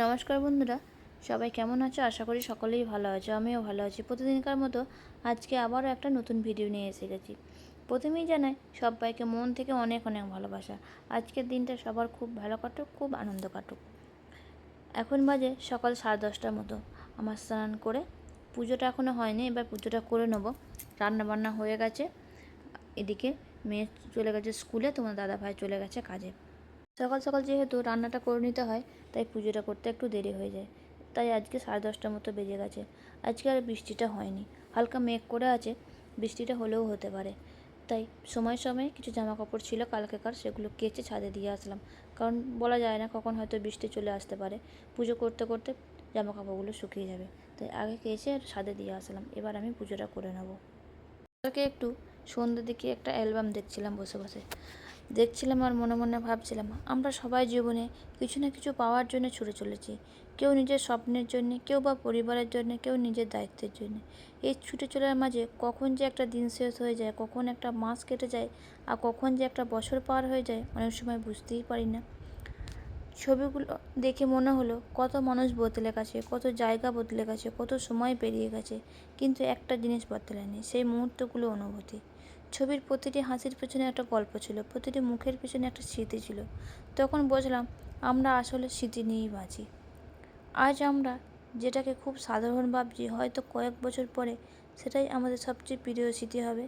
নমস্কার বন্ধুরা, সবাই কেমন আছো? আশা করি সকলেই ভালো আছো। আমিও ভালো আছি। প্রতিদিনকার মতো আজকে আবারও একটা নতুন ভিডিও নিয়ে এসে গেছি। প্রথমেই জানাই সবাইকে মন থেকে অনেক অনেক ভালোবাসা। আজকের দিনটা সবার খুব ভালো কাটুক, খুব আনন্দ কাটুক। এখন বাজে সকাল 10:30টার মতো। আমার স্নান করে পুজোটা এখনও হয়নি, এবার পুজোটা করে নেবো। রান্নাবান্না হয়ে গেছে। এদিকে মেয়ে চলে গেছে স্কুলে, তোমার দাদা ভাই চলে গেছে কাজে। সকাল সকাল যেহেতু রান্নাটা করে নিতে হয়, তাই পুজোটা করতে একটু দেরি হয়ে যায়। তাই আজকে 10:30টার মতো বেজে গেছে। আজকে আর বৃষ্টিটা হয়নি, হালকা মেঘ করে আছে, বৃষ্টিটা হলেও হতে পারে। তাই সময় সময় কিছু জামা কাপড় ছিল কালকেকার, সেগুলো কেচে ছাদে দিয়ে আসলাম। কারণ বলা যায় না কখন হয়তো বৃষ্টি চলে আসতে পারে। পুজো করতে করতে জামা কাপড়গুলো শুকিয়ে যাবে, তাই আগে কেচে ছাদে দিয়ে আসলাম। এবার আমি পুজোটা করে নেব। কালকে একটু সন্ধ্যের দিকে একটা অ্যালবাম দেখছিলাম, বসে বসে দেখছিলাম আর মনে মনে ভাবছিলাম, আমরা সবাই জীবনে কিছু না কিছু পাওয়ার জন্য ছুটে চলেছি। কেউ নিজের স্বপ্নের জন্য, কেউ বা পরিবারের জন্য, কেউ নিজের দায়িত্বের জন্য। এই ছুটে চলার মাঝে কখন যে একটা দিন শেষ হয়ে যায়, কখন একটা মাস কেটে যায়, আর কখন যে একটা বছর পার হয়ে যায়, অনেক সময় বুঝতেই পারি না। ছবিগুলো দেখে মনে হলো কত মানুষ বদলে গেছে, কত জায়গা বদলে গেছে, কত সময় পেরিয়ে গেছে, কিন্তু একটা জিনিস বদলায়নি, সেই মুহূর্তগুলো অনুভূতি। ছবির প্রতিটি হাসির পেছনে একটা গল্প ছিল, প্রতিটি মুখের পেছনে একটা স্মৃতি ছিল। তখন বুঝলাম আমরা আসলে স্মৃতি নিয়েই বাঁচি। আজ আমরা যেটাকে খুব সাধারণ ভাবছি, হয়তো কয়েক বছর পরে সেটাই আমাদের সবচেয়ে প্রিয় স্মৃতি হবে।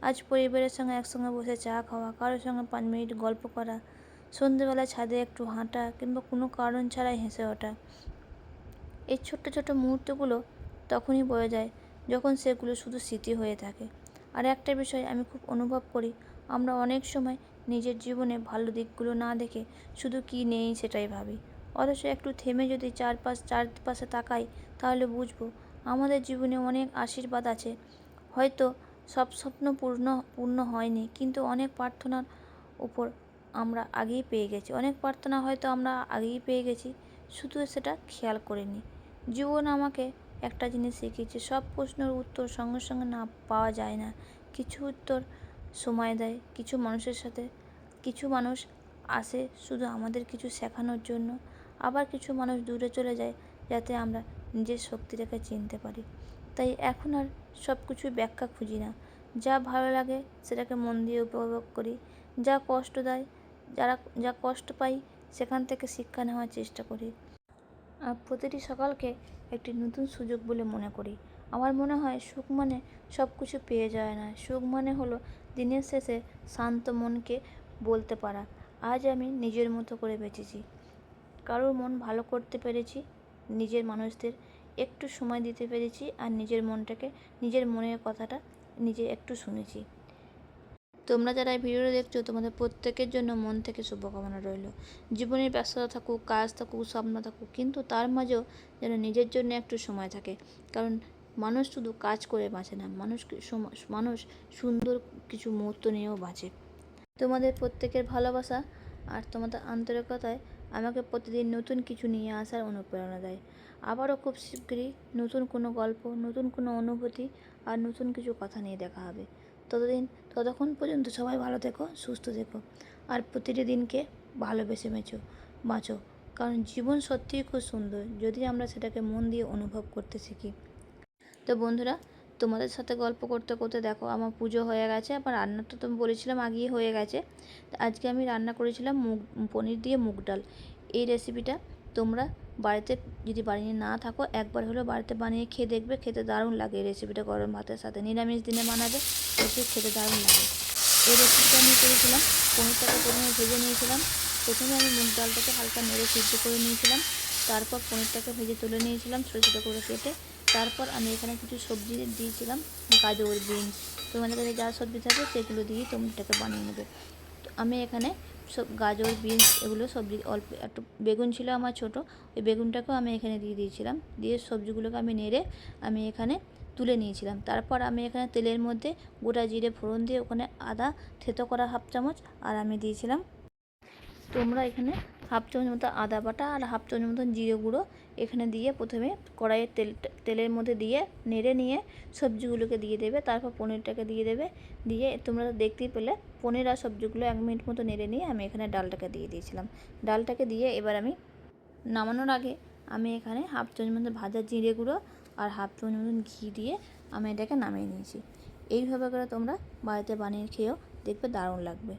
আজ পরিবারের সঙ্গে একসঙ্গে বসে চা খাওয়া, কারোর সঙ্গে 5 মিনিট গল্প করা, সন্ধ্যেবেলা ছাদে একটু হাঁটা, কিংবা কোনো কারণ ছাড়াই হেসে ওঠা, এই ছোট্ট ছোট্ট মুহূর্তগুলো তখনই বোঝা যায় যখন সেগুলো শুধু স্মৃতি হয়ে থাকে। আর একটা বিষয় আমি খুব অনুভব করি, আমরা অনেক সময় নিজের জীবনে ভালো দিকগুলো না দেখে শুধু কী নেই সেটাই ভাবি। অথচ একটু থেমে যদি চারপাশে তাকাই, তাহলে বুঝবো আমাদের জীবনে অনেক আশীর্বাদ আছে। হয়তো সব স্বপ্ন পূর্ণ হয়নি, কিন্তু অনেক প্রার্থনার উপর আমরা আগেই পেয়ে গেছি, অনেক প্রার্থনা হয়তো আমরা আগেই পেয়ে গেছি, শুধু সেটা খেয়াল করিনি। জীবন আমাকে একটা জিনিস শিখিয়েছে, সব প্রশ্নের উত্তর সঙ্গে সঙ্গে না পাওয়া যায় না। কিছু উত্তর সময় দেয়, কিছু মানুষের সাথে, কিছু মানুষ আসে শুধু আমাদের কিছু শেখানোর জন্য, আবার কিছু মানুষ দূরে চলে যায় যাতে আমরা নিজের শক্তিটাকে চিনতে পারি। তাই এখন আর সব কিছুর ব্যাখ্যা খুঁজি না, যা ভালো লাগে সেটাকে মন দিয়ে উপভোগ করি, যা কষ্ট দেয়, যা কষ্ট পাই সেখান থেকে শিক্ষা নেওয়ার চেষ্টা করি। আর প্রতিটি সকালকে একটি নতুন সুযোগ বলে মনে করি। আমার মনে হয় সুখ মানে সব কিছু পেয়ে যায় না, সুখ মানে হলো দিনের শেষে শান্ত মনকে বলতে পারা, আজ আমি নিজের মতো করে বেঁচেছি। কারোর মন ভালো করতে পেরেছি, নিজের মানুষদের একটু সময় দিতে পেরেছি, আর নিজের মনটাকে, নিজের মনের কথাটা নিজে একটু শুনেছি। তোমরা যারা এই ভিডিওটা দেখছো, তোমাদের প্রত্যেকের জন্য মন থেকে শুভকামনা রইল। জীবনের ব্যস্ততা থাকুক, কাজ থাকুক, স্বপ্ন থাকুক, কিন্তু তার মাঝেও যেন নিজের জন্য একটু সময় থাকে। কারণ মানুষ শুধু কাজ করে বাঁচে না, মানুষ সুন্দর কিছু মুহূর্ত নিয়েও বাঁচে। তোমাদের প্রত্যেকের ভালোবাসা আর তোমাদের আন্তরিকতায় আমাকে প্রতিদিন নতুন কিছু নিয়ে আসার অনুপ্রেরণা দেয়। আবারও খুব শীঘ্রই নতুন কোনো গল্প, নতুন কোনো অনুভূতি আর নতুন কিছু কথা নিয়ে দেখা হবে। ততক্ষণ পর্যন্ত সবাই ভালো থেকো, সুস্থ থেকো, আর প্রতিটি দিনকে ভালোবেসে বাঁচো। কারণ জীবন সত্যিই খুব সুন্দর যদি আমরা সেটাকে মন দিয়ে অনুভব করতে শিখি। তো বন্ধুরা, তোমাদের সাথে গল্প করতে করতে দেখো আমার পুজো হয়ে গেছে। আবার রান্নাটা তো বলেছিলাম আগেই হয়ে গেছে। আজকে আমি রান্না করেছিলাম পনির দিয়ে মুগ ডাল। এই রেসিপিটা তোমরা বাড়িতে যদি বানিয়ে না থাকো, একবার হলেও বাড়িতে বানিয়ে খেয়ে দেখবে, খেতে দারুণ লাগে। এই রেসিপিটা গরম ভাতের সাথে, নিরামিষ দিনে বানাবে, খেতে দারুণ লাগে। এই রেসিপিটা আমি করেছিলাম, পনিরটাকে প্রথমে ভেজে নিয়েছিলাম। প্রথমে আমি মুগ ডালটাকে হালকা নেড়ে সিদ্ধ করে নিয়েছিলাম, তারপর পনিরটাকে ভেজে তুলে নিয়েছিলাম ছোটো ছোটো করে কেটে। তারপর আমি এখানে কিছু সবজি দিয়েছিলাম, গাজর, বিনস, তোমাদের কাছে যা সবজি থাকে সেগুলো দিয়েই তোমরা এটাকে বানিয়ে নেবে। তো আমি এখানে সব গাজর, বিনস এগুলো সবজি, অল্প একটু বেগুন ছিল আমার ছোটো, ওই বেগুনটাকেও আমি এখানে দিয়ে দিয়েছিলাম। দিয়ে সবজিগুলোকে আমি নেড়ে আমি এখানে তুলে নিয়েছিলাম। তারপর আমি এখানে তেলের মধ্যে গোটা জিরে ফোড়ন দিয়ে ওখানে আদা থেতো করা 1/2 চামচ, আর আমি দিয়েছিলাম, তোমরা এখানে 1/2 চামচ মতো আদা বাটা আর 1/2 চামচ মতন জিরে গুঁড়ো এখানে দিয়ে প্রথমে কড়াইয়ের তেলের মধ্যে দিয়ে নেড়ে নিয়ে সবজিগুলোকে দিয়ে দেবে। তারপর পনিরটাকে দিয়ে দেবে। দিয়ে তোমরা দেখতেই পেলে পনির আর সবজিগুলো 1 মিনিট মতো নেড়ে নিয়ে আমি এখানে ডালটাকে দিয়ে দিয়েছিলাম। ডালটাকে দিয়ে এবার আমি নামানোর আগে আমি এখানে হাফ চামচ মতন ভাজা জিরে গুঁড়ো আর হাফ চামচ মতন ঘি দিয়ে আমি এটাকে নামিয়ে নিয়েছি। এইভাবে করে তোমরা বাড়িতে বানিয়ে খেয়েও দেখবে দারুণ লাগবে।